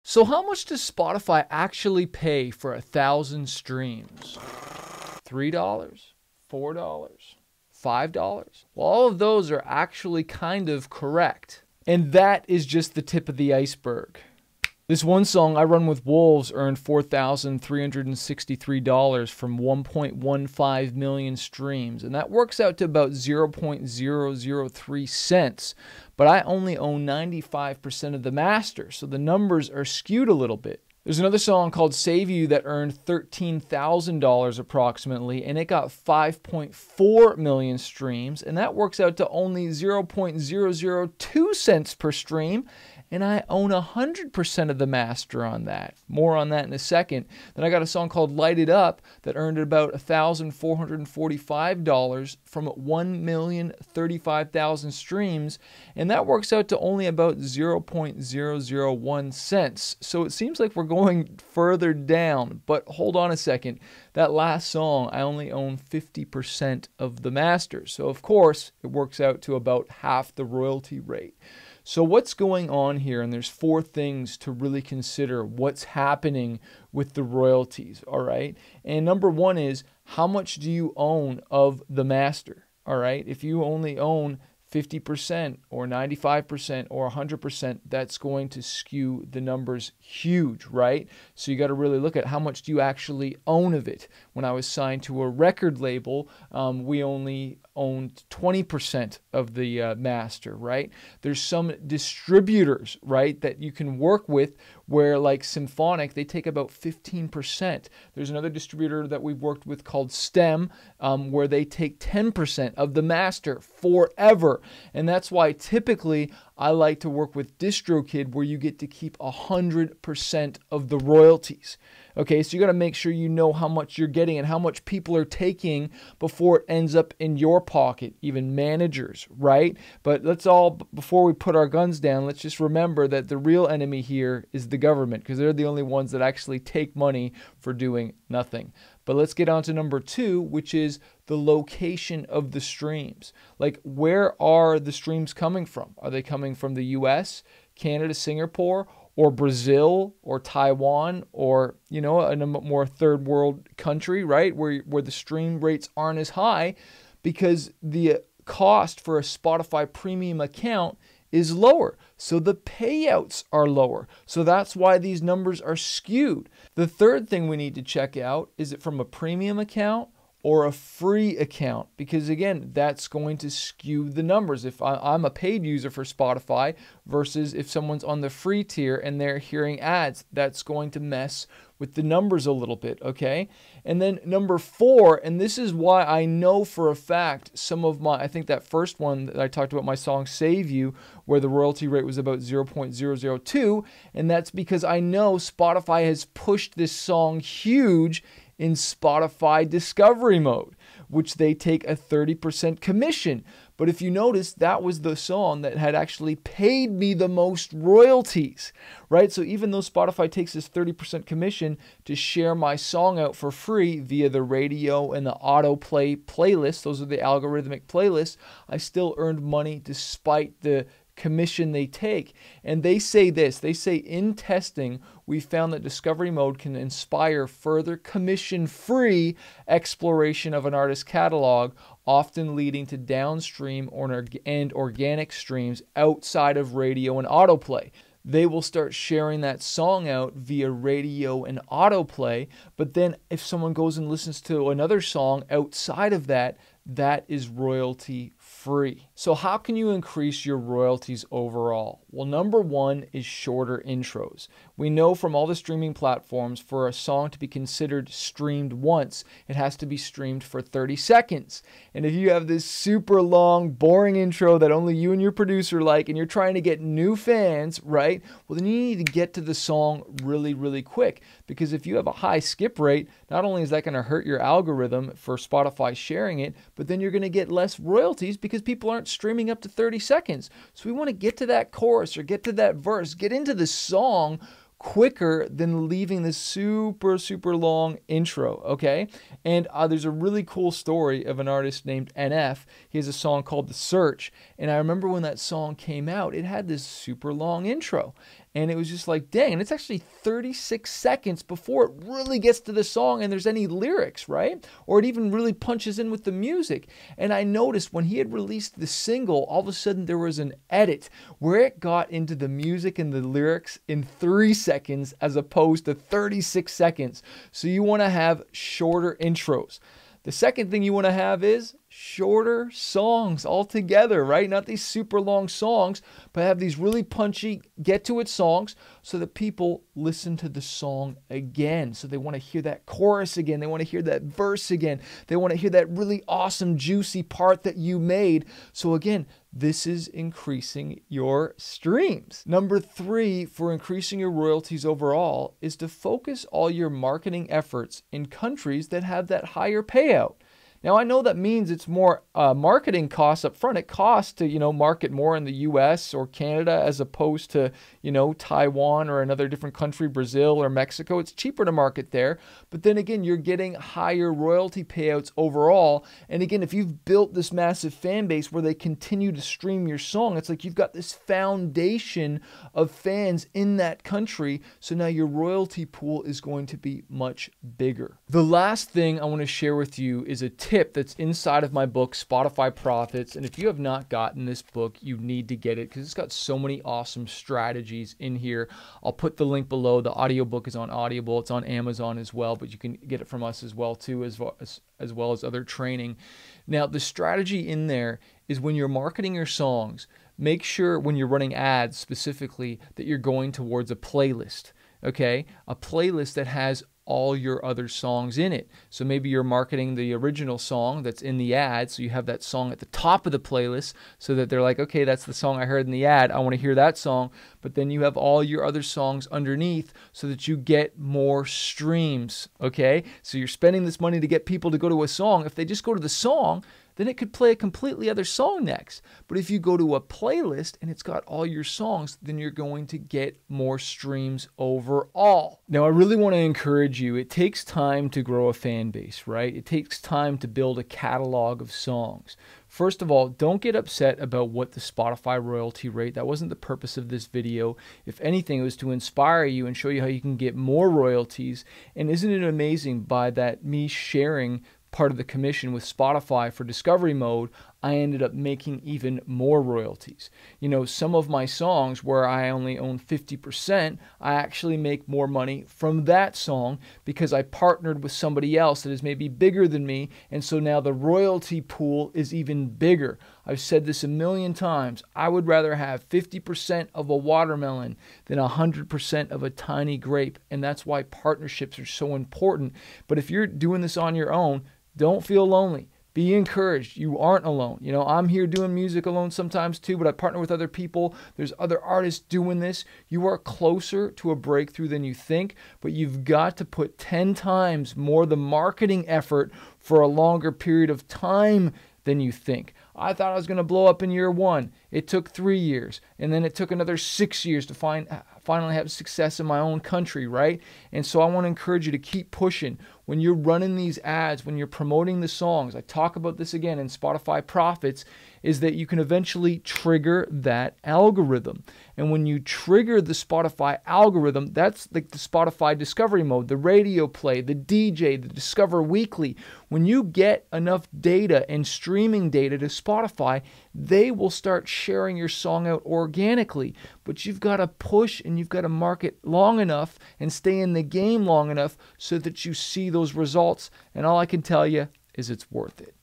So how much does Spotify actually pay for 1,000 streams? $3, $4, $5? Well, all of those are actually kind of correct. And that is just the tip of the iceberg. This one song, I Run With Wolves, earned $4,363 from 1.15 million streams. And that works out to about 0.003 cents. But I only own 95% of the master, so the numbers are skewed a little bit. There's another song called Save You that earned $13,000 approximately, and it got 5.4 million streams, and that works out to only 0.002 cents per stream. And I own 100% of the master on that. More on that in a second. Then I got a song called Light It Up that earned about $1,445 from 1,035,000 streams, and that works out to only about 0.001 cents. So it seems like we're going further down, but hold on a second. That last song, I only own 50% of the master. So of course, it works out to about half the royalty rate. So what's going on here? And there's 4 things to really consider what's happening with the royalties, all right? And number 1 is, how much do you own of the master, all right? If you only own 50% or 95% or 100%, that's going to skew the numbers huge, right? So you got to really look at how much do you actually own of it. When I was signed to a record label, we only owned 20% of the master, right? There's some distributors, right, that you can work with where, like Symphonic, they take about 15%. There's another distributor that we've worked with called STEM, where they take 10% of the master forever. And that's why typically I like to work with DistroKid, where you get to keep 100% of the royalties. Okay, so you got to make sure you know how much you're getting and how much people are taking before it ends up in your pocket, even managers, right? But before we put our guns down, let's just remember that the real enemy here is the government, because they're the only ones that actually take money for doing nothing. But let's get on to number 2, which is the location of the streams. Like, where are the streams coming from? Are they coming from the US, Canada, Singapore, or Brazil, or Taiwan, or, in a more third world country, right? Where the stream rates aren't as high, because the cost for a Spotify premium account is lower. So the payouts are lower. So that's why these numbers are skewed. The third thing we need to check out, is it from a premium account or a free account? Because again, that's going to skew the numbers. If I'm a paid user for Spotify versus if someone's on the free tier and they're hearing ads, that's going to mess with the numbers a little bit, okay? And then number 4, and this is why I know for a fact I think that first one that I talked about, my song Save You, where the royalty rate was about 0.002, and that's because I know Spotify has pushed this song huge in Spotify Discovery Mode, which they take a 30% commission. But if you notice, that was the song that had actually paid me the most royalties, right? So even though Spotify takes this 30% commission to share my song out for free via the radio and the autoplay playlist, those are the algorithmic playlists, I still earned money despite the commission they take. And they say in testing, we found that Discovery Mode can inspire further commission-free exploration of an artist's catalog, often leading to downstream and organic streams outside of radio and autoplay. They will start sharing that song out via radio and autoplay, but then if someone goes and listens to another song outside of that, that is royalty free. So how can you increase your royalties overall? Well, number 1 is shorter intros. We know from all the streaming platforms, for a song to be considered streamed once, it has to be streamed for 30 seconds. And if you have this super long, boring intro that only you and your producer like, and you're trying to get new fans, right? Well, then you need to get to the song really, really quick. Because if you have a high skip rate, not only is that going to hurt your algorithm for Spotify sharing it, but then you're going to get less royalties because people aren't streaming up to 30 seconds. So we want to get to that chorus or get to that verse, get into the song quicker than leaving this super, super long intro, okay? And there's a really cool story of an artist named NF. He has a song called The Search. And I remember when that song came out, it had this super long intro. And it was just like, dang, and it's actually 36 seconds before it really gets to the song and there's any lyrics, right? Or it even really punches in with the music. And I noticed when he had released the single, all of a sudden there was an edit where it got into the music and the lyrics in 3 seconds as opposed to 36 seconds. So you want to have shorter intros. The second thing you want to have is shorter songs altogether, right? Not these super long songs, but have these really punchy, get to it songs so that people listen to the song again. So they want to hear that chorus again. They want to hear that verse again. They want to hear that really awesome, juicy part that you made. So again, this is increasing your streams. Number 3 for increasing your royalties overall is to focus all your marketing efforts in countries that have that higher payout. Now, I know that means it's more marketing costs up front. It costs to, market more in the US or Canada as opposed to, Taiwan or another different country, Brazil or Mexico. It's cheaper to market there. But then again, you're getting higher royalty payouts overall. And again, if you've built this massive fan base where they continue to stream your song, it's like you've got this foundation of fans in that country. So now your royalty pool is going to be much bigger. The last thing I want to share with you is a tip that's inside of my book, Spotify Profits. And if you have not gotten this book, you need to get it because it's got so many awesome strategies in here. I'll put the link below. The audiobook is on Audible. It's on Amazon as well, but you can get it from us as well too, as well as other training. Now, the strategy in there is when you're marketing your songs, make sure when you're running ads specifically that you're going towards a playlist. Okay? A playlist that has all your other songs in it. So maybe you're marketing the original song that's in the ad, so you have that song at the top of the playlist so that they're like, okay, that's the song I heard in the ad, I want to hear that song. But then you have all your other songs underneath so that you get more streams, okay? So you're spending this money to get people to go to a song. If they just go to the song, then it could play a completely other song next. But if you go to a playlist and it's got all your songs, then you're going to get more streams overall. Now, I really want to encourage you. It takes time to grow a fan base, right? It takes time to build a catalog of songs. First of all, don't get upset about what the Spotify royalty rate. That wasn't the purpose of this video. If anything, it was to inspire you and show you how you can get more royalties. And isn't it amazing by that me sharing part of the commission with Spotify for Discovery Mode, I ended up making even more royalties. Some of my songs where I only own 50%, I actually make more money from that song because I partnered with somebody else that is maybe bigger than me, and so now the royalty pool is even bigger. I've said this a million times. I would rather have 50% of a watermelon than 100% of a tiny grape, and that's why partnerships are so important. But if you're doing this on your own, don't feel lonely. Be encouraged. You aren't alone. I'm here doing music alone sometimes too, but I partner with other people. There's other artists doing this. You are closer to a breakthrough than you think, but you've got to put 10 times more the marketing effort for a longer period of time than you think. I thought I was going to blow up in year 1. It took 3 years, and then it took another 6 years to finally have success in my own country, right? And so I want to encourage you to keep pushing. When you're running these ads, when you're promoting the songs, I talk about this again in Spotify Profits, is that you can eventually trigger that algorithm. And when you trigger the Spotify algorithm, that's like the Spotify Discovery Mode, the radio play, the DJ, the Discover Weekly. When you get enough data and streaming data to Spotify, they will start sharing your song out organically. But you've got to push and you've got to market long enough and stay in the game long enough so that you see those results. And all I can tell you is it's worth it.